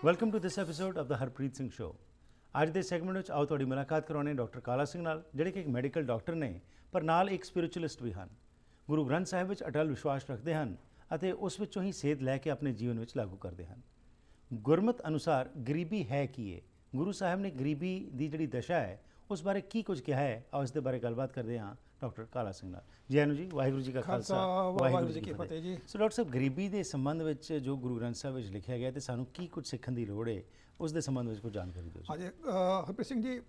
Welcome to this episode of the Harpreet Singh show. ਅੱਜ ਦੇ segment ਵਿੱਚ ਆਓ ਤੁਹਾਡੀ ਮੁਲਾਕਾਤ ਕਰਾਉਣੇ ਡਾਕਟਰ ਕਾਲਾ ਸਿੰਘ ਨਾਲ, ਜਿਹੜੇ ਕਿ ਇੱਕ ਮੈਡੀਕਲ ਡਾਕਟਰ ਨੇ ਪਰ ਨਾਲ ਇੱਕ ਸਪਿਰਿਚੁਅਲਿਸਟ ਵੀ ਹਨ। ਗੁਰੂ ਗ੍ਰੰਥ ਸਾਹਿਬ ਵਿੱਚ ਅਟਲ ਵਿਸ਼ਵਾਸ ਰੱਖਦੇ ਹਨ ਅਤੇ ਉਸ ਵਿੱਚੋਂ ਹੀ ਸੇਧ ਲੈ ਕੇ ਆਪਣੇ ਜੀਵਨ ਵਿੱਚ ਲਾਗੂ ਕਰਦੇ ਹਨ। ਗੁਰਮਤ ਅਨੁਸਾਰ ਗਰੀਬੀ ਹੈ ਕੀ ਹੈ, ਗੁਰੂ ਸਾਹਿਬ ਨੇ ਗਰੀਬੀ ਦੀ ਜਿਹੜੀ ਦਸ਼ਾ ਹੈ ਉਸ ਬਾਰੇ ਕੀ ਕੁਝ ਕਿਹਾ ਹੈ, ਆਓ ਇਸ ਦੇ ਬਾਰੇ ਗੱਲਬਾਤ ਕਰਦੇ ਹਾਂ ਡਾਕਟਰ ਕਾਲਾ ਸਿੰਘ ਨਾਲ। ਜੀ ਆਇਆਂ ਨੂੰ ਜੀ, ਵਾਹਿਗੁਰੂ ਜੀ ਕਾ ਖਾਲਸਾ ਵਾਹਿਗੁਰੂ ਜੀ ਕੀ ਫਤਿਹ ਜੀ। ਸੋ ਡਾਕਟਰ ਸਾਹਿਬ, ਗਰੀਬੀ ਦੇ ਸੰਬੰਧ ਵਿੱਚ ਜੋ ਗੁਰੂ ਗ੍ਰੰਥ ਸਾਹਿਬ ਵਿੱਚ ਲਿਖਿਆ ਗਿਆ ਤੇ ਸਾਨੂੰ ਕੀ ਕੁਝ ਸਿੱਖਣ ਦੀ ਲੋੜ ਹੈ, ਉਸ ਦੇ ਸੰਬੰਧ ਵਿੱਚ ਕੋਈ ਜਾਣਕਾਰੀ ਦਿਓ। ਹਾਂਜੀ ਹਰਪ੍ਰੀਤ ਸਿੰਘ ਜੀ,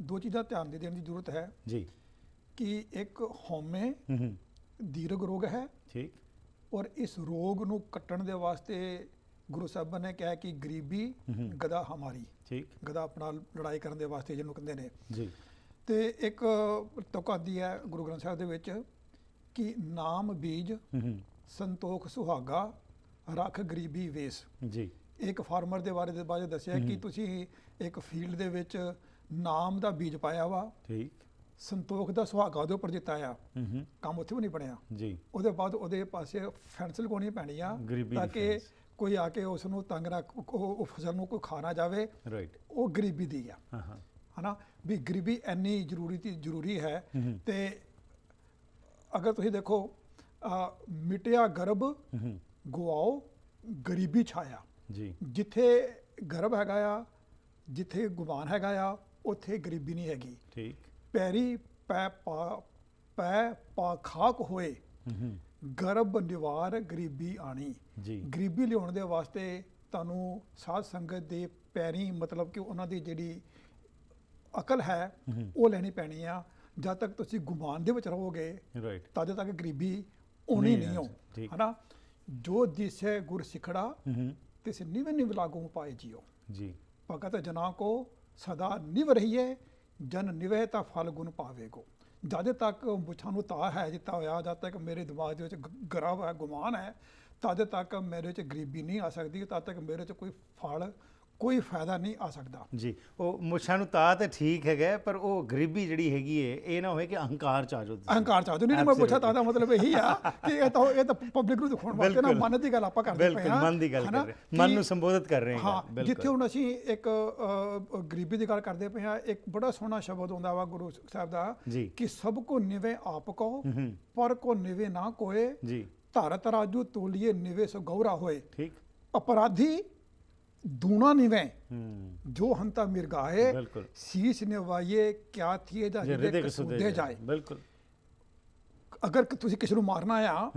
ਦੋ ਚੀਜ਼ਾਂ ਧਿਆਨ ਦੇ ਦੇਣ ਦੀ ਜ਼ਰੂਰਤ ਹੈ ਜੀ ਕਿ ਇੱਕ ਹਉਮੈ ਦੀਰਘ ਰੋਗ ਹੈ, ਠੀਕ, ਔਰ ਇਸ ਰੋਗ ਨੂੰ ਕੱਟਣ ਦੇ ਵਾਸਤੇ ਗੁਰੂ ਸਾਹਿਬਾਨ ਨੇ ਕਿਹਾ ਕਿ ਗਰੀਬੀ ਗਦਾ ਹਮਾਰੀ, ਠੀਕ, ਗਦਾ ਆਪਣਾ ਲੜਾਈ ਕਰਨ ਦੇ ਵਾਸਤੇ ਜਿਹਨੂੰ ਕਹਿੰਦੇ ਨੇ ਜੀ। ਤੇ ਇੱਕ ਤੁਕ ਆਉਂਦੀ ਹੈ ਗੁਰੂ ਗ੍ਰੰਥ ਸਾਹਿਬ ਦੇ ਵਿੱਚ ਕਿ ਨਾਮ ਬੀਜ ਸੰਤੋਖ ਸੁਹਾਗਾ ਰੱਖ ਗਰੀਬੀ ਵੇਸ। ਜੀ, ਇੱਕ ਫਾਰਮਰ ਦੇ ਬਾਰੇ ਦੱਸਿਆ ਕਿ ਤੁਸੀਂ ਇੱਕ ਫੀਲਡ ਦੇ ਵਿੱਚ ਨਾਮ ਦਾ ਬੀਜ ਪਾਇਆ ਵਾ, ਠੀਕ, ਸੰਤੋਖ ਦਾ ਸੁਹਾਗਾ ਉਹਦੇ ਉੱਪਰ ਜਿੱਤਾ ਆ, ਕੰਮ ਉੱਥੇ ਵੀ ਨਹੀਂ ਬਣਿਆ ਜੀ। ਉਹਦੇ ਬਾਅਦ ਉਹਦੇ ਪਾਸੇ ਫੈਂਸ ਲਗਾਉਣੀ ਪੈਣੀ ਆ ਤਾਂ ਕਿ ਕੋਈ ਆ ਕੇ ਉਸ ਨੂੰ ਤੰਗ ਨਾ, ਉਹ ਫਸਲ ਨੂੰ ਕੋਈ ਖਾ ਨਾ ਜਾਵੇ। ਰਾਈਟ, ਉਹ ਗਰੀਬੀ ਦੀ ਆ, ਹਨਾ ਵੀ ਗਰੀਬੀ ਇੰਨੀ ਜ਼ਰੂਰੀ ਹੈ। ਤੇ ਅਗਰ ਤੁਸੀਂ ਦੇਖੋ, ਮਿਟਿਆ ਗਰਭ ਗਵਾਓ ਗਰੀਬੀ ਛਾਇਆ, ਜੀ। ਜਿੱਥੇ ਗਰਭ ਹੈਗਾ ਆ, ਜਿੱਥੇ ਗੁਮਾਨ ਹੈਗਾ ਆ, ਉੱਥੇ ਗਰੀਬੀ ਨਹੀਂ ਹੈਗੀ, ਠੀਕ। ਪੈਰੀ ਪੈ ਪਾ ਖਾਕ ਹੋਏ ਗਰਭ ਨਿਵਾਰ ਗਰੀਬੀ ਆਣੀ, ਜੀ। ਗਰੀਬੀ ਲਿਆਉਣ ਦੇ ਵਾਸਤੇ ਤੁਹਾਨੂੰ ਸਾਧ ਸੰਗਤ ਦੇ ਪੈਰੀ, ਮਤਲਬ ਕਿ ਉਹਨਾਂ ਦੀ ਜਿਹੜੀ ਅਕਲ ਹੈ ਉਹ ਲੈਣੀ ਪੈਣੀ ਆ। ਜਦ ਤੱਕ ਤੁਸੀਂ ਗੁਮਾਨ ਦੇ ਵਿੱਚ ਰਹੋਗੇ ਤਦ ਤੱਕ ਗਰੀਬੀ ਆਉਣੀ ਨਹੀਂ ਹੋ, ਹਨਾ। ਜੋ ਦਿਸੈ ਗੁਰ ਸਿਖੜਾ ਤਿਸ ਨਿਵ ਨਿਵ ਲਾਗੂ ਪਾਏ ਜੀਓ, ਜੀ। ਭਗਤ ਜਨਾ ਕੋ ਸਦਾ ਨਿਵ ਰਹੀਏ ਜਨ ਨਿਵਹਿ ਤਾਂ ਫਲ ਗੁਣ ਪਾਵੇਗੋ। ਜਦ ਤੱਕ ਮੁੱਛਾਂ ਨੂੰ ਤਾ ਹੈ ਦਿੱਤਾ ਹੋਇਆ, ਜਦ ਤੱਕ ਮੇਰੇ ਦਿਮਾਗ ਦੇ ਵਿੱਚ ਗਰਵ ਹੈ, ਗੁਮਾਨ ਹੈ, ਤਦ ਤੱਕ ਮੇਰੇ 'ਚ ਗਰੀਬੀ ਨਹੀਂ ਆ ਸਕਦੀ, ਤਦ ਤੱਕ ਮੇਰੇ 'ਚ ਕੋਈ ਫਲ, ਕੋਈ ਫਾਇਦਾ ਨਹੀਂ ਆ ਸਕਦਾ, ਜੀ। ਉਹ ਮੁੱਛਾਂ ਨੂੰ ਤਾ ਤੇ ਠੀਕ ਹੈਗਾ, ਪਰ ਉਹ ਗਰੀਬੀ ਜਿਹੜੀ ਹੈਗੀ ਹੈ, ਇਹ ਨਾ ਹੋਏ ਕਿ ਅਹੰਕਾਰ ਚ ਆ ਜਾਓ, ਅਹੰਕਾਰ ਚ ਆ ਜਾਓ। ਨਹੀਂ, ਮੈਂ ਪੁੱਛਿਆ ਤਾਂ ਦਾ ਮਤਲਬ ਇਹੀ ਆ ਕਿ ਇਹ ਤਾਂ ਪਬਲਿਕ ਨੂੰ ਦਿਖਾਉਣ ਵਾਸਤੇ ਨਾ, ਮਨ ਦੀ ਗੱਲ ਆਪਾਂ ਕਰਦੇ ਪਏ ਹਾਂ, ਮਨ ਦੀ ਗੱਲ ਕਰ ਰਹੇ, ਮਨ ਨੂੰ ਸੰਬੋਧਿਤ ਕਰ ਰਹੇ ਹਾਂ। ਹਾਂ, ਜਿੱਥੇ ਹੁਣ ਅਸੀਂ ਇੱਕ ਗਰੀਬੀ ਦੀ ਗੱਲ ਕਰਦੇ ਪਏ ਹਾਂ, ਇੱਕ ਬੜਾ ਸੋਹਣਾ ਸ਼ਬਦ ਆਉਂਦਾ ਵਾ ਗੁਰੂ ਸਾਹਿਬ ਦਾ ਕਿ ਸਭ ਕੋ ਨਿਵੇ ਆਪ ਕੋ ਪਰ ਕੋ ਨਿਵੇ ਨਾ ਕੋਏ, ਜੀ। ਧਰ ਤਰਾਜੂ ਤੋਲੀਏ ਨਿਵੇ ਸੋ ਗੌਰਾ ਹੋਏ, ਠੀਕ। ਅਪਰਾਧੀ ਦੂਣਾ ਨਿਵੇਂ ਜੋ ਹੰਤਾ ਮਿਰਗਾਏ, ਸੀਸ ਨਿਵਾਈਏ ਕਿਆ ਥੀਏ ਜਾਂ ਹਿਰਦੇ ਕਸੂਦੇ ਜਾਏ। ਬਿਲਕੁਲ। ਅਗਰ ਤੁਸੀਂ ਕਿਸੇ ਨੂੰ ਮਾਰਨਾ ਆ,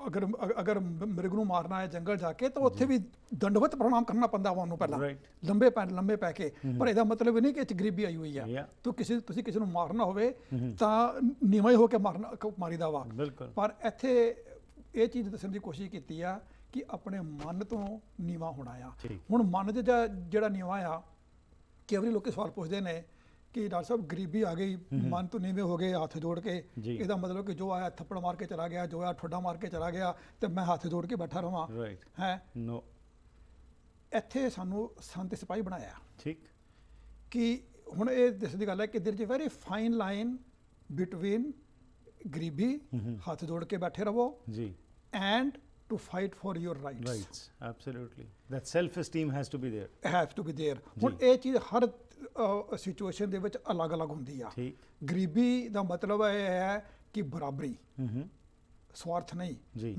ਅਗਰ ਮਿਰਗ ਨੂੰ ਮਾਰਨਾ ਹੈ ਜੰਗਲ ਜਾ ਕੇ, ਤਾਂ ਉੱਥੇ ਵੀ ਦੰਡਵਤ ਪ੍ਰਣਾਮ ਕਰਨਾ ਪੈਂਦਾ ਵਾ ਉਹਨੂੰ ਪਹਿਲਾਂ, ਲੰਬੇ ਪੈ ਕੇ। ਪਰ ਇਹਦਾ ਮਤਲਬ ਨਹੀਂ ਕਿ ਇਹ 'ਚ ਗਰੀਬੀ ਆਈ ਹੋਈ ਆ। ਤੁਸੀਂ ਕਿਸੇ ਨੂੰ ਮਾਰਨਾ ਹੋਵੇ ਤਾਂ ਨੀਵਾਂ ਹੀ ਹੋ ਕੇ ਮਾਰੀਦਾ ਵਾ। ਪਰ ਇੱਥੇ ਇਹ ਚੀਜ਼ ਦੱਸਣ ਦੀ ਕੋਸ਼ਿਸ਼ ਕੀਤੀ ਆ ਕਿ ਆਪਣੇ ਮਨ ਤੋਂ ਨੀਵਾਂ ਹੋਣਾ ਆ। ਹੁਣ ਮਨ ਦੇ ਜਿਹੜਾ ਨੀਵਾਂ ਆ, ਕਈ ਵਾਰੀ ਲੋਕ ਸਵਾਲ ਪੁੱਛਦੇ ਨੇ ਕਿ ਡਾਕਟਰ ਸਾਹਿਬ ਗਰੀਬੀ ਆ ਗਈ, ਮਨ ਤੋਂ ਨੀਵੇਂ ਹੋ ਗਏ ਹੱਥ ਜੋੜ ਕੇ, ਇਹਦਾ ਮਤਲਬ ਕਿ ਜੋ ਆਇਆ ਥੱਪੜ ਮਾਰ ਕੇ ਚਲਾ ਗਿਆ, ਜੋ ਆਇਆ ਠੋਡਾ ਮਾਰ ਕੇ ਚਲਾ ਗਿਆ ਤੇ ਮੈਂ ਹੱਥ ਜੋੜ ਕੇ ਬੈਠਾ ਰਹਾਂ, ਹੈ? ਨੋ। ਇੱਥੇ ਸਾਨੂੰ ਸੰਤ ਸਿਪਾਹੀ ਬਣਾਇਆ, ਠੀਕ। ਕਿ ਹੁਣ ਇਹ ਦੱਸਣ ਦੀ ਗੱਲ ਹੈ ਕਿ there is a very fine line between ਗਰੀਬੀ, ਹੱਥ ਜੋੜ ਕੇ ਬੈਠੇ ਰਹੋ, ਜੀ, and to fight for your rights. Absolutely. That self-esteem has to be there. Has to be there. ਹੁਣ ਇਹ ਚੀਜ਼ ਹਰ ਸਿਚੁਏਸ਼ਨ ਦੇ ਵਿੱਚ ਅਲੱਗ-ਅਲੱਗ ਹੁੰਦੀ ਆ। ਗਰੀਬੀ ਦਾ ਮਤਲਬ ਇਹ ਹੈ ਕਿ ਬਰਾਬਰੀ, ਸਵਾਰਥ ਨਹੀਂ,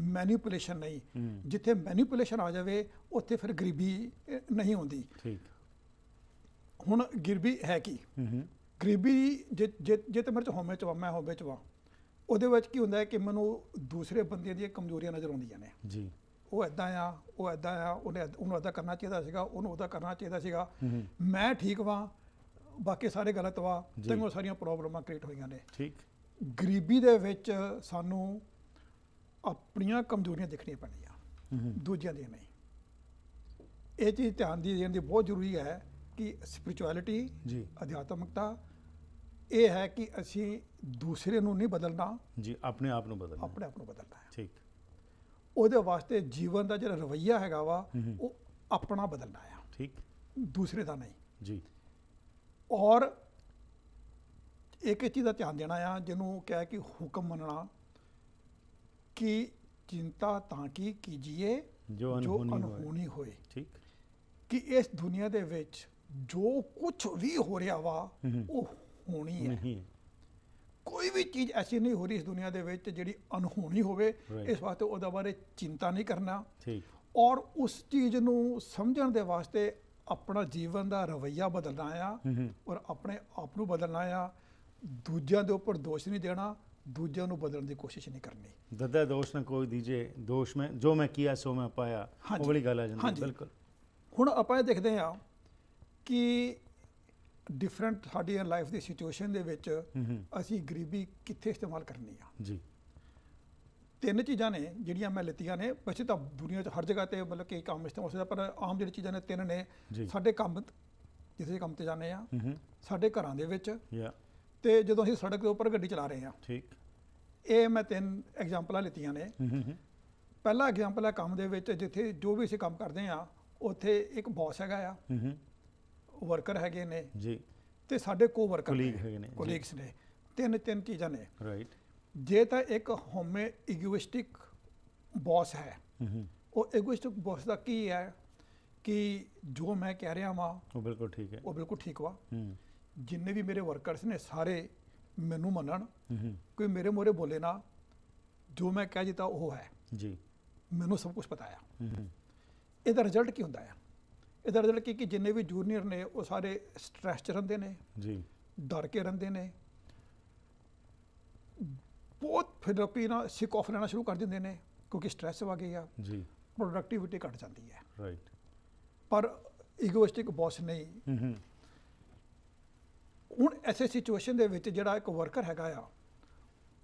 ਮੈਨੀਪੂਲੇਸ਼ਨ ਨਹੀਂ। ਜਿੱਥੇ ਮੈਨੀਪੂਲੇਸ਼ਨ ਆ ਜਾਵੇ ਉੱਥੇ ਫਿਰ ਗਰੀਬੀ ਨਹੀਂ ਹੁੰਦੀ, ਠੀਕ। ਹੁਣ ਗਰੀਬੀ ਹੈ ਕੀ? ਗਰੀਬੀ ਜੇ ਤੇ ਮੇਰੇ 'ਚ ਹਉਮੈ 'ਚ ਵਾ, ਮੈਂ ਹਉਮੈ 'ਚ ਵਾ, ਉਹਦੇ ਵਿੱਚ ਕੀ ਹੁੰਦਾ ਹੈ ਕਿ ਮੈਨੂੰ ਦੂਸਰੇ ਬੰਦੇ ਦੀਆਂ ਕਮਜ਼ੋਰੀਆਂ ਨਜ਼ਰ ਆਉਂਦੀਆਂ ਨੇ, ਜੀ। ਉਹ ਇੱਦਾਂ ਆ, ਉਹ ਇੱਦਾਂ ਆ, ਉਹਨੂੰ ਇੱਦਾਂ ਕਰਨਾ ਚਾਹੀਦਾ ਸੀਗਾ, ਉਹਨੂੰ ਉਹਦਾ ਕਰਨਾ ਚਾਹੀਦਾ ਸੀਗਾ, ਮੈਂ ਠੀਕ ਵਾਂ, ਬਾਕੀ ਸਾਰੇ ਗਲਤ ਵਾ, ਤੇ ਉਹ ਸਾਰੀਆਂ ਪ੍ਰੋਬਲਮਾਂ ਕ੍ਰੀਏਟ ਹੋਈਆਂ ਨੇ, ਠੀਕ। ਗਰੀਬੀ ਦੇ ਵਿੱਚ ਸਾਨੂੰ ਆਪਣੀਆਂ ਕਮਜ਼ੋਰੀਆਂ ਦੇਖਣੀਆਂ ਪੈਣੀਆਂ, ਦੂਜਿਆਂ ਦੀਆਂ ਨਹੀਂ। ਇਹ ਚੀਜ਼ ਧਿਆਨ ਦੇਣ ਦੀ ਬਹੁਤ ਜ਼ਰੂਰੀ ਹੈ ਕਿ ਸਪਿਰਿਚੁਅਲਿਟੀ, ਅਧਿਆਤਮਿਕਤਾ ਇਹ ਹੈ ਕਿ ਅਸੀਂ ਦੂਸਰੇ ਨੂੰ ਨਹੀਂ ਬਦਲਣਾ, ਜੀ, ਆਪਣੇ ਆਪ ਨੂੰ ਬਦਲਣਾ, ਆਪਣੇ ਆਪ ਨੂੰ ਬਦਲਣਾ ਹੈ, ਠੀਕ। ਉਹਦੇ ਵਾਸਤੇ ਜੀਵਨ ਦਾ ਜਿਹੜਾ ਰਵੱਈਆ ਹੈਗਾ ਵਾ ਉਹ ਆਪਣਾ ਬਦਲਣਾ ਆ, ਠੀਕ ਦੂਸਰੇ ਦਾ ਨਹੀਂ। ਜੀ ਔਰ ਇੱਕ ਚੀਜ਼ ਦਾ ਧਿਆਨ ਦੇਣਾ ਆ ਜਿਹਨੂੰ ਕਿਹਾ ਕਿ ਹੁਕਮ ਮੰਨਣਾ, ਕਿ ਚਿੰਤਾ ਤਾਂ ਕੀ ਕੀਜੀਏ ਜੋ ਅਨਹੋਣੀ ਹੋਏ। ਠੀਕ ਕਿ ਇਸ ਦੁਨੀਆ ਦੇ ਵਿੱਚ ਜੋ ਕੁਝ ਵੀ ਹੋ ਰਿਹਾ ਵਾ ਉਹ ਹੋਣੀ ਹੈ। ਨਹੀਂ ਹੈ। ਕੋਈ ਵੀ ਚੀਜ਼ ਐਸੀ ਨਹੀਂ ਹੋ ਰਹੀ ਇਸ ਦੁਨੀਆ ਦੇ ਵਿੱਚ ਜਿਹੜੀ ਅਨਹੋਣੀ ਹੋਵੇ। Right. ਇਸ ਵਾਸਤੇ ਉਹਦੇ ਬਾਰੇ ਚਿੰਤਾ ਨਹੀਂ ਕਰਨਾ, ਠੀਕ ਔਰ ਉਸ ਚੀਜ਼ ਨੂੰ ਸਮਝਣ ਦੇ ਵਾਸਤੇ ਆਪਣਾ ਜੀਵਨ ਦਾ ਰਵੱਈਆ ਬਦਲਣਾ ਆ ਔਰ ਆਪਣੇ ਆਪ ਨੂੰ ਬਦਲਣਾ ਆ। ਦੂਜਿਆਂ ਦੇ ਉੱਪਰ ਦੋਸ਼ ਨਹੀਂ ਦੇਣਾ, ਦੂਜਿਆਂ ਨੂੰ ਬਦਲਣ ਦੀ ਕੋਸ਼ਿਸ਼ ਨਹੀਂ ਕਰਨੀ। ਦਦਾ ਦੋਸ਼ ਨਾ ਕੋਈ ਦੀਜੇ, ਦੋਸ਼ ਮੈਂ ਜੋ ਮੈਂ ਕੀਆ ਸੋ ਮੈਂ ਪਾਇਆ, ਉਹ ਹਾਂਜੀ। ਵਾਲੀ ਗੱਲ ਆ ਜਾਂਦੀ ਹੈ। ਹਾਂਜੀ। ਬਿਲਕੁਲ ਹੁਣ ਆਪਾਂ ਇਹ ਦੇਖਦੇ ਹਾਂ ਕਿ ਡਿਫਰੈਂਟ ਸਾਡੀ ਲਾਈਫ ਦੀ ਸਿਚੁਏਸ਼ਨ ਦੇ ਵਿੱਚ ਅਸੀਂ ਗਰੀਬੀ ਕਿੱਥੇ ਇਸਤੇਮਾਲ ਕਰਨੀ ਆ। ਜੀ ਤਿੰਨ ਚੀਜ਼ਾਂ ਨੇ ਜਿਹੜੀਆਂ ਮੈਂ ਲਿੱਤੀਆਂ ਨੇ। ਵੈਸੇ ਤਾਂ ਦੁਨੀਆ 'ਚ ਹਰ ਜਗ੍ਹਾ ਤੇ ਮਤਲਬ ਕਿ ਕੰਮ ਇਸਤੇਮਾਲ ਹੋ ਸਕਦਾ, ਪਰ ਆਮ ਜਿਹੜੀ ਚੀਜ਼ਾਂ ਨੇ ਤਿੰਨ ਨੇ। ਜੀ। ਸਾਡੇ ਕੰਮ, ਜਿੱਥੇ ਕੰਮ ਤੇ ਜਾਂਦੇ ਆ, ਸਾਡੇ ਘਰਾਂ ਦੇ ਵਿੱਚ, ਯਾ ਤੇ ਜਦੋਂ ਅਸੀਂ ਸੜਕ ਦੇ ਉੱਪਰ ਗੱਡੀ ਚਲਾ ਰਹੇ ਆ। ਠੀਕ ਇਹ ਮੈਂ ਤਿੰਨ ਐਗਜ਼ਾਮਪਲਾਂ ਲਿੱਤੀਆਂ ਨੇ। ਪਹਿਲਾ ਐਗਜ਼ਾਮਪਲ ਹੈ ਕੰਮ ਦੇ ਵਿੱਚ, ਜਿੱਥੇ ਜੋ ਵੀ ਅਸੀਂ ਕੰਮ ਕਰਦੇ ਆ ਉੱਥੇ ਇੱਕ ਬੌਸ ਹੈਗਾ ਆ, ਵਰਕਰ ਹੈਗੇ ਨੇ, ਜੀ ਤੇ ਸਾਡੇ ਕੋ-ਵਰਕਰ Colleague ਹੈਗੇ ਨੇ, ਜੀ। ਕੋਲੀਗਸ ਨੇ। ਤਿੰਨ ਚੀਜ਼ਾਂ ਨੇ। ਰਾਈਟ ਜੇ ਤਾਂ ਇੱਕ ਹੋਮੇ ਇਗੋਇਸਟਿਕ ਬੌਸ ਹੈ, ਉਹ ਇਗੋਇਸਟਿਕ ਬੌਸ ਦਾ ਕੀ ਹੈ ਕਿ ਜੋ ਮੈਂ ਕਹਿ ਰਿਹਾ ਵਾਂ ਉਹ ਬਿਲਕੁਲ ਠੀਕ ਹੈ। ਉਹ ਬਿਲਕੁਲ ਠੀਕ ਵਾ। ਜਿੰਨੇ ਵੀ ਮੇਰੇ ਵਰਕਰਸ ਨੇ ਸਾਰੇ ਮੈਨੂੰ ਮੰਨਣ, ਕੋਈ ਮੇਰੇ ਮੂਹਰੇ ਬੋਲੇ ਨਾ, ਜੋ ਮੈਂ ਕਹਿ ਦਿੱਤਾ ਉਹ ਹੈ। ਜੀ ਮੈਨੂੰ ਸਭ ਕੁਝ ਪਤਾ ਆ। ਇਹਦਾ ਰਿਜ਼ਲਟ ਕੀ ਹੁੰਦਾ ਆ? ਇਹਦਾ ਰਿਜ਼ਲਟ ਕੀ ਕਿ ਜਿੰਨੇ ਵੀ ਜੂਨੀਅਰ ਨੇ ਉਹ ਸਾਰੇ ਸਟ੍ਰੈਸ 'ਚ ਰਹਿੰਦੇ ਨੇ, ਜੀ ਡਰ ਕੇ ਰਹਿੰਦੇ ਨੇ, ਬਹੁਤ ਫਿਰ ਲੋਕੀ ਨਾ ਸਿਕ ਆਫ ਲੈਣਾ ਸ਼ੁਰੂ ਕਰ ਦਿੰਦੇ ਨੇ ਕਿਉਂਕਿ ਸਟ੍ਰੈਸ ਆ ਗਈ ਆ, ਜੀ ਪ੍ਰੋਡਕਟਿਵਿਟੀ ਘਟ ਜਾਂਦੀ ਹੈ। ਰਾਈਟ ਪਰ ਇਗੋਇਸਟਿਕ ਬੌਸ ਨਹੀਂ। ਹੁਣ ਐਸੇ ਸਿਚੁਏਸ਼ਨ ਦੇ ਵਿੱਚ ਜਿਹੜਾ ਇੱਕ ਵਰਕਰ ਹੈਗਾ ਆ,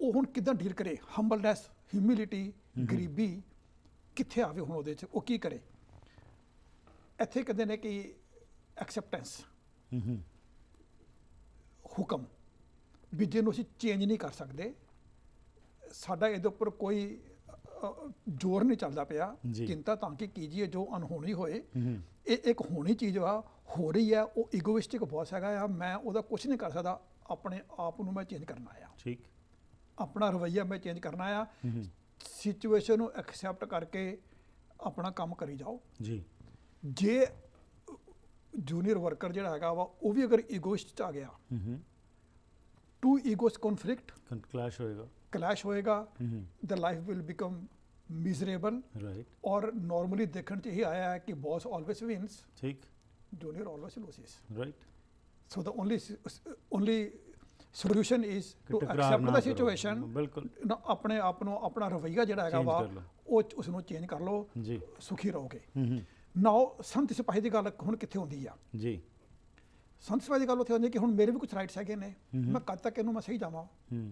ਉਹ ਹੁਣ ਕਿੱਦਾਂ ਡੀਲ ਕਰੇ? ਹੰਬਲਨੈਸ, ਹਿਊਮਿਲਿਟੀ, ਗਰੀਬੀ ਕਿੱਥੇ ਆਵੇ ਹੁਣ ਉਹਦੇ 'ਚ? ਉਹ ਕੀ ਕਰੇ? ਇੱਥੇ ਕਹਿੰਦੇ ਨੇ ਕਿ ਐਕਸੈਪਟੈਂਸ, ਹੁਕਮ, ਵੀ ਜਿਹਨੂੰ ਅਸੀਂ ਚੇਂਜ ਨਹੀਂ ਕਰ ਸਕਦੇ। ਸਾਡਾ ਇਹਦੇ ਉੱਪਰ ਕੋਈ ਜ਼ੋਰ ਨਹੀਂ ਚੱਲਦਾ ਪਿਆ। ਜੀ। ਚਿੰਤਾ ਤਾਂ ਕਿ ਕੀਜੀਏ ਜੋ ਅਨਹੋਣੀ ਹੋਏ। ਇਹ ਇੱਕ ਹੋਣੀ ਚੀਜ਼ ਵਾ, ਹੋ ਰਹੀ ਹੈ। ਉਹ ਇਗੋਇਸਟਿਕ ਬੌਸ ਹੈਗਾ ਆ, ਮੈਂ ਉਹਦਾ ਕੁਝ ਨਹੀਂ ਕਰ ਸਕਦਾ। ਆਪਣੇ ਆਪ ਨੂੰ ਮੈਂ ਚੇਂਜ ਕਰਨਾ ਆ, ਠੀਕ ਆਪਣਾ ਰਵੱਈਆ ਮੈਂ ਚੇਂਜ ਕਰਨਾ ਆ। ਸਿਚੁਏਸ਼ਨ ਨੂੰ ਐਕਸੈਪਟ ਕਰਕੇ ਆਪਣਾ ਕੰਮ ਕਰੀ ਜਾਓ। ਜੀ ਜੇ ਜੂਨੀਅਰ ਵਰਕਰ ਜਿਹੜਾ ਹੈਗਾ ਵਾ ਉਹ ਵੀ ਅਗਰ ਈਗੋਇਸਟ 'ਚ ਆ ਗਿਆ, ਟੂ ਈਗੋਸ ਕਨਫਲਿਕਟ, ਕਲਾਸ਼ ਹੋਏਗਾ, ਕਲੈਸ਼ ਹੋਏਗਾ, the life will become miserable. Right ਔਰ ਨਾਰਮਲੀ ਦੇਖਣ 'ਚ ਇਹ ਆਇਆ ਹੈ ਕਿ ਬੌਸ ਆਲਵੇਸ ਵਿਨਸ, ਠੀਕ junior always loses. Right so the only solution is to ਟਕਰਾਰ ਐਕਸੈਪਟ ਨਾ ਦ ਕਰੋ। ਸਿਚੁਏਸ਼ਨ। ਬਿਲਕੁਲ ਆਪਣੇ ਆਪ ਨੂੰ, ਆਪਣਾ ਰਵੱਈਆ ਜਿਹੜਾ ਹੈਗਾ Change ਵਾ ਕਰ ਲਓ। ਉਹ ਉਸ ਨੂੰ ਚੇਂਜ ਕਰ ਲਓ, ਜੀ ਸੁਖੀ ਰਹੋਗੇ। ਨਾਓ ਸੰਤ ਸਿਪਾਹੀ ਦੀ ਗੱਲ ਹੁਣ ਕਿੱਥੇ ਹੁੰਦੀ ਆ? ਜੀ ਸੰਤ ਸਿਪਾਹੀ ਦੀ ਗੱਲ ਉੱਥੇ ਹੁੰਦੀ ਕਿ ਹੁਣ ਮੇਰੇ ਵੀ ਕੁਝ ਰਾਈਟਸ ਹੈਗੇ ਨੇ, ਮੈਂ ਕਦ ਤੱਕ ਇਹਨੂੰ ਮੈਂ ਸਹੀ ਜਾਵਾਂ?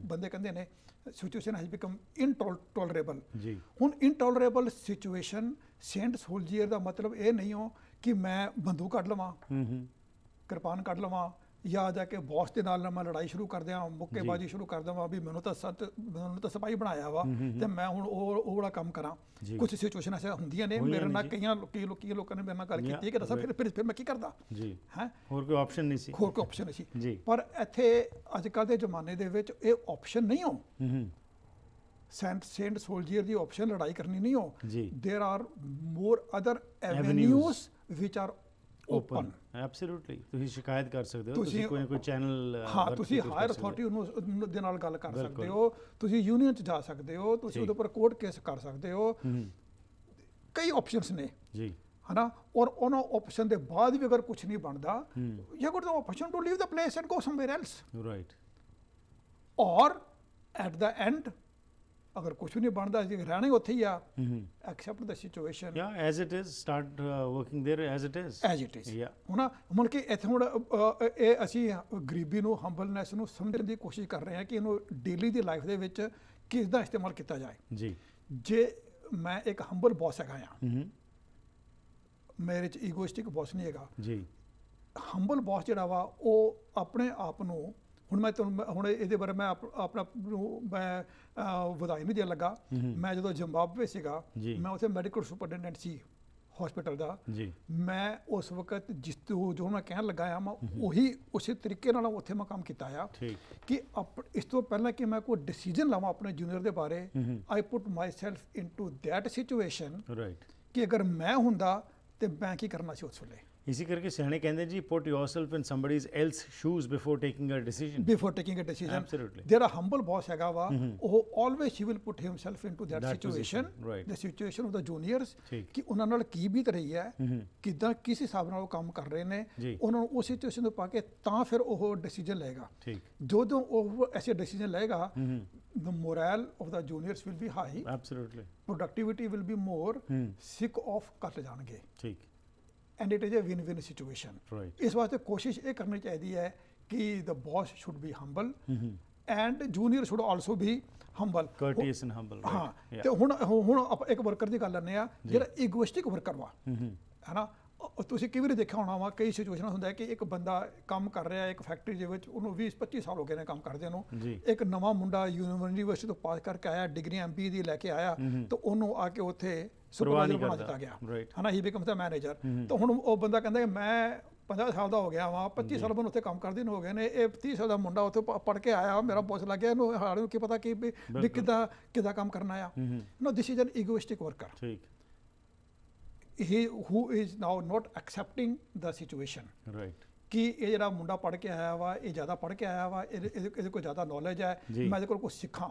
ਬੰਦੇ ਕਹਿੰਦੇ ਨੇ ਸਿਚੁਏਸ਼ਨ ਹੈਜ਼ ਬਿਕਮ ਇਨਟੋਲਰੇਬਲ। ਜੀ ਹੁਣ ਇਨਟੋਲਰੇਬਲ ਸਿਚੁਏਸ਼ਨ, ਸੇਂਟ ਸੋਲਜੀਅਰ ਦਾ ਮਤਲਬ ਇਹ ਨਹੀਂ ਹੋ ਕਿ ਮੈਂ ਬੰਦੂਕ ਕੱਢ ਲਵਾਂ, ਕਿਰਪਾਨ ਕੱਢ ਲਵਾਂ, ਜਾਂ ਜਾ ਕੇ ਬੌਸ ਦੇ ਨਾਲ ਮੈਂ ਲੜਾਈ ਸ਼ੁਰੂ ਕਰ ਦਿਆਂ, ਮੁੱਕੇਬਾਜ਼ੀ ਸ਼ੁਰੂ ਕਰ ਦੇਵਾਂ ਵੀ ਮੈਨੂੰ ਤਾਂ ਸਿਪਾਹੀ ਬਣਾਇਆ ਵਾ ਤੇ ਮੈਂ ਹੁਣ ਉਹ ਵਾਲਾ ਕੰਮ ਕਰਾਂ। ਜੀ। ਕੁਝ ਸਿਚੁਏਸ਼ਨ ਐਸੀਆਂ ਹੁੰਦੀਆਂ ਨੇ। ਹੋਈਆਂ ਮੇਰੇ ਨੇ ਨਾਲ ਜੀ। ਕਈਆਂ ਲੋਕਾਂ ਨੇ ਮੇਰੇ ਨਾਲ ਗੱਲ ਜਾਂ- ਕੀਤੀ ਕਿ ਦੱਸਾਂ ਫਿਰ ਮੈਂ ਕੀ ਕਰਦਾ ਜੀ ਹੈ? ਹੋਰ ਕੋਈ ਆਪਸ਼ਨ ਨਹੀਂ ਸੀ। ਹੋਰ ਕੋਈ ਆਪਸ਼ਨ ਨਹੀਂ ਸੀ। ਜੀ ਪਰ ਇੱਥੇ ਅੱਜ ਕੱਲ੍ਹ ਦੇ ਜ਼ਮਾਨੇ ਦੇ ਵਿੱਚ ਇਹ ਆਪਸ਼ਨ ਨਹੀਂ ਹੋ। ਸੇਂਟ ਸੋਲਜੀਅਰ ਦੀ ਆਪਸ਼ਨ ਲੜਾਈ ਕਰਨੀ ਨਹੀਂ ਹੋ। ਜੀ ਦੇਰ are more other Avenues avenues which R open, open. Absolutely ਤੁਸੀਂ ਸ਼ਿਕਾਇਤ ਕਰ ਸਕਦੇ ਹੋ, ਤੁਸੀਂ ਤੁਸੀਂ ਕੋਈ ਨਾ ਕੋਈ ਚੈਨਲ ਹਾਂ, ਤੁਸੀਂ ਹਾਇਰ ਅਥਾਰਟੀ ਨੂੰ ਦੇ ਨਾਲ ਗੱਲ ਕਰ ਸਕਦੇ ਹੋ, ਤੁਸੀਂ ਯੂਨੀਅਨ 'ਚ ਜਾ ਸਕਦੇ ਹੋ, ਤੁਸੀਂ ਉਹਦੇ ਉੱਪਰ ਕੋਰਟ ਕੇਸ ਕਰ ਸਕਦੇ ਹੋ। ਕਈ ਆਪਸ਼ਨਸ ਨੇ, ਜੀ ਹਨਾ। ਔਰ ਉਹਨਾਂ ਆਪਸ਼ਨ ਦੇ ਬਾਅਦ ਵੀ ਅਗਰ ਕੁਝ ਨਹੀਂ ਬਣਦਾ, you got the option to leave the place and go somewhere else. Right or at the end ਅਗਰ ਕੁਝ ਨਹੀਂ ਬਣਦਾ, ਜੇ ਰਹਿਣਾ ਹੀ ਉੱਥੇ ਹੀ ਆ, ਐਕਸੈਪਟ ਦ ਸਿਚੁਏਸ਼ਨ ਯਾ as it is, start working there as it is. As it is. ਯਾ ਹੁਣ ਕਿ ਇੱਥੇ ਹੁਣ ਇਹ ਅਸੀਂ ਗਰੀਬੀ ਨੂੰ, ਹੰਬਲਨੈਸ ਨੂੰ ਸਮਝਣ ਦੀ ਕੋਸ਼ਿਸ਼ ਕਰ ਰਹੇ ਹਾਂ ਕਿ ਇਹਨੂੰ ਡੇਲੀ ਦੀ ਲਾਈਫ ਦੇ ਵਿੱਚ ਕਿਸ ਦਾ ਇਸਤੇਮਾਲ ਕੀਤਾ ਜਾਏ। ਜੀ ਜੇ ਮੈਂ ਇੱਕ ਹੰਬਲ ਬੌਸ ਹੈਗਾ ਆ, ਮੇਰੇ 'ਚ ਈਗੋਇਸਟਿਕ ਬੌਸ ਨਹੀਂ ਹੈਗਾ। ਜੀ ਹੰਬਲ ਬੌਸ ਜਿਹੜਾ ਵਾ ਉਹ ਆਪਣੇ ਆਪ ਨੂੰ ਹੁਣ ਮੈਂ ਤੁਹਾਨੂੰ ਹੁਣ ਇਹਦੇ ਬਾਰੇ ਮੈਂ ਆਪਣਾ ਮੈਂ ਵਧਾਈ ਨਹੀਂ ਦੇਣ ਲੱਗਾ। ਮੈਂ ਜਦੋਂ ਜ਼ਿੰਬਾਬਵੇ ਸੀਗਾ, ਜੀ। ਮੈਂ ਉੱਥੇ ਮੈਡੀਕਲ ਸੁਪਰਡੈਂਟੈਂਟ ਸੀ ਹਸਪੀਟਲ ਦਾ ਜੀ। ਮੈਂ ਉਸ ਵਕਤ ਜੋ ਮੈਂ ਕਹਿਣ ਲੱਗਾ ਆ, ਮੈਂ ਉਹੀ ਉਸੇ ਤਰੀਕੇ ਨਾਲ ਉੱਥੇ ਮੈਂ ਕੰਮ ਕੀਤਾ ਆ ਠੀਕ। ਕਿ ਇਸ ਤੋਂ ਪਹਿਲਾਂ ਕਿ ਮੈਂ ਕੋਈ ਡਿਸੀਜਨ ਲਵਾਂ ਆਪਣੇ ਜੂਨੀਅਰ ਦੇ ਬਾਰੇ, I put myself into that situation right. ਕਿ ਅਗਰ ਮੈਂ ਹੁੰਦਾ ਤੇ ਮੈਂ ਕੀ ਕਰਨਾ ਸੀ ਉਸ ਵੇਲੇ। ਇਸੇ ਕਰਕੇ ਸਿਆਣੇ ਕਹਿੰਦੇ ਜੀ put yourself in somebody else shoes before taking a decision. Before taking a decision, Absolutely. ਜਿਹੜਾ ਹੰਬਲ ਬੌਸ ਹੈਗਾ ਵਾ, ਉਹ ਆਲਵੇਸ ਹੀ will put himself into that That situation, position, right. The situation of the juniors, ਠੀਕ। ਕਿ ਉਹਨਾਂ ਨਾਲ ਕੀ ਬੀਤ ਰਹੀ ਹੈ, ਕਿਦਾਂ ਕਿਸ ਹਿਸਾਬ ਨਾਲ ਉਹ ਕੰਮ ਕਰ ਰਹੇ ਨੇ, ਜੀ। ਉਹਨਾਂ ਨੂੰ ਉਸ ਸਿਚੁਏਸ਼ਨ ਤੋਂ ਪਾ ਕੇ ਤਾਂ ਫਿਰ ਉਹ ਡਿਸੀਜਨ ਲਏਗਾ। ਠੀਕ। ਜਦੋਂ ਉਹ ਐਸੇ ਡਿਸੀਜਨ ਲਏਗਾ, the morale of the juniors will be high, Absolutely. productivity will be more, sick off ਘੱਟ ਜਾਣਗੇ, ਠੀਕ। and it is a win-win situation. Right. ਇਸ ਵਾਸਤੇ ਕੋਸ਼ਿਸ਼ ਇਹ ਕਰਨੀ ਚਾਹੀਦੀ ਹੈ ਕਿ the boss should be humble and junior should also be humble. Courteous and humble. Right. ਹਾਂ, Yeah. ਤੇ ਹੁਣ ਆਪਾਂ ਇੱਕ ਵਰਕਰ ਦੀ ਗੱਲ ਲੈਂਦੇ ਆ ਜਿਹੜਾ ਇਗੋਇਸਟਿਕ ਵਰਕਰ ਵਾ, ਹੈ ਨਾ। ਤੁਸੀਂ ਕਈ ਵਾਰੀ ਦੇਖਿਆ ਹੋਣਾ ਵਾ, ਕਈ ਸਿਚੁਏਸ਼ਨ ਹੁੰਦਾ ਹੈ ਕਿ ਇੱਕ ਬੰਦਾ ਕੰਮ ਕਰ ਰਿਹਾ ਇੱਕ ਫੈਕਟਰੀ ਦੇ ਵਿੱਚ, ਉਹਨੂੰ 20-25 ਸਾਲ ਹੋ ਗਏ ਨੇ ਕੰਮ ਕਰਦੇ ਨੂੰ। ਜੀ। ਇੱਕ ਨਵਾਂ ਮੁੰਡਾ ਯੂਨੀਵਰਸਿਟੀ ਤੋਂ ਪਾਸ ਕਰਕੇ ਆਇਆ, ਡਿਗਰੀ MBA ਦੀ ਲੈ ਕੇ ਆਇਆ, ਤਾਂ ਉਹਨੂੰ ਆ ਕੇ ਉੱਥੇ ਸੁਪਰਵਾਈਜ਼ਰ ਬਣਾ ਦਿੱਤਾ ਗਿਆ, Right. ਹੈ ਨਾ। ਹੀ ਬਿਕਮਸ ਦਾ ਮੈਨੇਜਰ। ਤਾਂ ਹੁਣ ਉਹ ਬੰਦਾ ਕਹਿੰਦਾ ਕਿ ਮੈਂ 50 ਸਾਲ ਦਾ ਹੋ ਗਿਆ ਵਾਂ, 25 ਸਾਲ ਮੈਨੂੰ ਉੱਥੇ ਕੰਮ ਕਰਦੇ ਨੂੰ ਹੋ ਗਏ ਨੇ, ਇਹ 30 ਸਾਲ ਦਾ ਮੁੰਡਾ ਉੱਥੇ ਪੜ੍ਹ ਕੇ ਆਇਆ, ਮੇਰਾ ਬੌਸ ਲੱਗ ਗਿਆ, ਇਹਨੂੰ ਹਾਲੇ ਨੂੰ ਕੀ ਪਤਾ ਕਿ ਵੀ ਕਿੱਦਾਂ ਕੰਮ ਕਰਨਾ ਆ। ਨੋ, ਦਿਸ ਇਜ਼ ਐਨ ਇਗੋਇਸਟਿਕ ਵਰਕਰ। ਠੀਕ। he who is now not accepting the situation, Right. ਕਿ ਇਹ ਜਿਹੜਾ ਮੁੰਡਾ ਪੜ੍ਹ ਕੇ ਆਇਆ ਵਾ, ਇਹ ਜ਼ਿਆਦਾ ਪੜ੍ਹ ਕੇ ਆਇਆ ਵਾ, ਇਹਦੇ ਕੋਲ ਜ਼ਿਆਦਾ ਨੌਲੇਜ ਹੈ, ਜੀ। ਮੈਂ ਇਹਦੇ ਕੋਲ ਕੁਝ ਸਿੱਖਾਂ,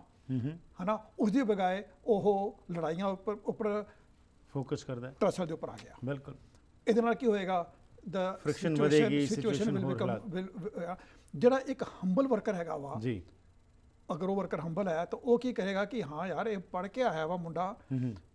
ਹੈ ਨਾ। ਉਸ ਦੀ ਬਜਾਏ ਉਹ ਲੜਾਈਆਂ ਉੱਪਰ ਫੋਕਸ ਕਰਦਾ ਹੈ। ਟਰਸਲ ਦੇ ਉੱਪਰ ਆ ਗਿਆ। ਬਿਲਕੁਲ। ਇਹਦੇ ਨਾਲ ਕੀ ਹੋਏਗਾ, the Friction ਵਧੇਗੀ, situation situation will ਹੋਰ become ਜਿਹੜਾ ਇੱਕ ਹੰਬਲ ਵਰਕਰ ਹੈਗਾ ਵਾ, ਜੀ। ਅਗਰ ਉਹ ਵਰਕਰ ਹੰਬਲ ਹੈ ਤਾਂ ਉਹ ਕੀ ਕਰੇਗਾ ਕਿ ਹਾਂ ਯਾਰ, ਇਹ ਪੜ੍ਹ ਕੇ ਆਇਆ ਵਾ ਮੁੰਡਾ,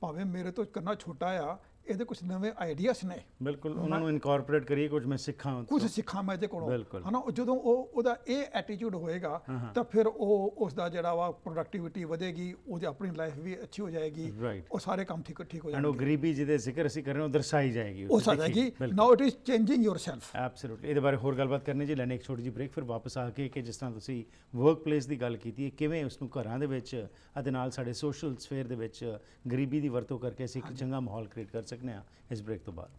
ਭਾਵੇਂ ਮੇਰੇ ਤੋਂ ਕਰਨਾ ਛੋਟਾ ਆ, ਇਹਦੇ ਕੁਝ ਨਵੇਂ ਆਈਡੀਆਸ ਨੇ, ਬਿਲਕੁਲ। ਉਹਨਾਂ ਨੂੰ ਇਨਕੋਰਪੋਰੇਟ ਕਰੀਏ, ਕੁਝ ਮੈਂ ਸਿੱਖਾਂ ਕੁਝ ਸਿੱਖਾਂ ਮੈਂ ਇਹਦੇ ਕੋਲੋਂ, ਬਿਲਕੁਲ। ਹੈ ਨਾ। ਜਦੋਂ ਉਹਦਾ ਇਹ ਐਟੀਟਿਊਡ ਹੋਏਗਾ ਤਾਂ ਫਿਰ ਉਸ ਦਾ ਜਿਹੜਾ ਵਾ ਪ੍ਰੋਡਕਟਿਵਿਟੀ ਵਧੇਗੀ, ਉਹਦੀ ਆਪਣੀ ਲਾਈਫ ਵੀ ਅੱਛੀ ਹੋ ਜਾਏਗੀ, Right. ਉਹ ਸਾਰੇ ਕੰਮ ਠੀਕ ਹੋ ਐਂਡ ਉਹ ਜਾਣਗੇ, ਗਰੀਬੀ ਜਿਹਦੇ ਜ਼ਿਕਰ ਅਸੀਂ ਕਰ ਰਹੇ ਹਾਂ ਉਹ ਦਰਸਾਈ ਜਾਏਗੀ, ਉਹ ਸਾਜੇਗੀ। Now it is changing yourself. Absolutely. ਇਹਦੇ ਬਾਰੇ ਹੋਰ ਗੱਲਬਾਤ ਕਰਨੀ ਜੀ, ਲੈਣੇ ਇੱਕ ਛੋਟੀ ਜਿਹੀ ਬ੍ਰੇਕ, ਫਿਰ ਵਾਪਸ ਆ ਕੇ ਕਿ ਜਿਸ ਤਰ੍ਹਾਂ ਤੁਸੀਂ ਵਰਕ ਪਲੇਸ ਦੀ ਗੱਲ ਕੀਤੀ ਹੈ, ਕਿਵੇਂ ਉਸ ਨੂੰ ਘਰਾਂ ਦੇ ਵਿੱਚ ਅਤੇ ਨਾਲ ਸਾਡੇ ਸੋਸ਼ਲ ਸਫੇਅਰ ਦੇ ਵਿੱਚ ਗਰੀਬੀ ਦੀ ਵਰਤੋਂ ਕਰਕੇ ਅਸੀਂ ਇੱਕ ਚੰਗਾ ਮਾਹੌਲ ਕ੍ਰੀਏਟ ਕਰ ਸਕਦੇ ਹਾਂ। ਇਸ ਬ੍ਰੇਕ ਤੋਂ ਬਾਅਦ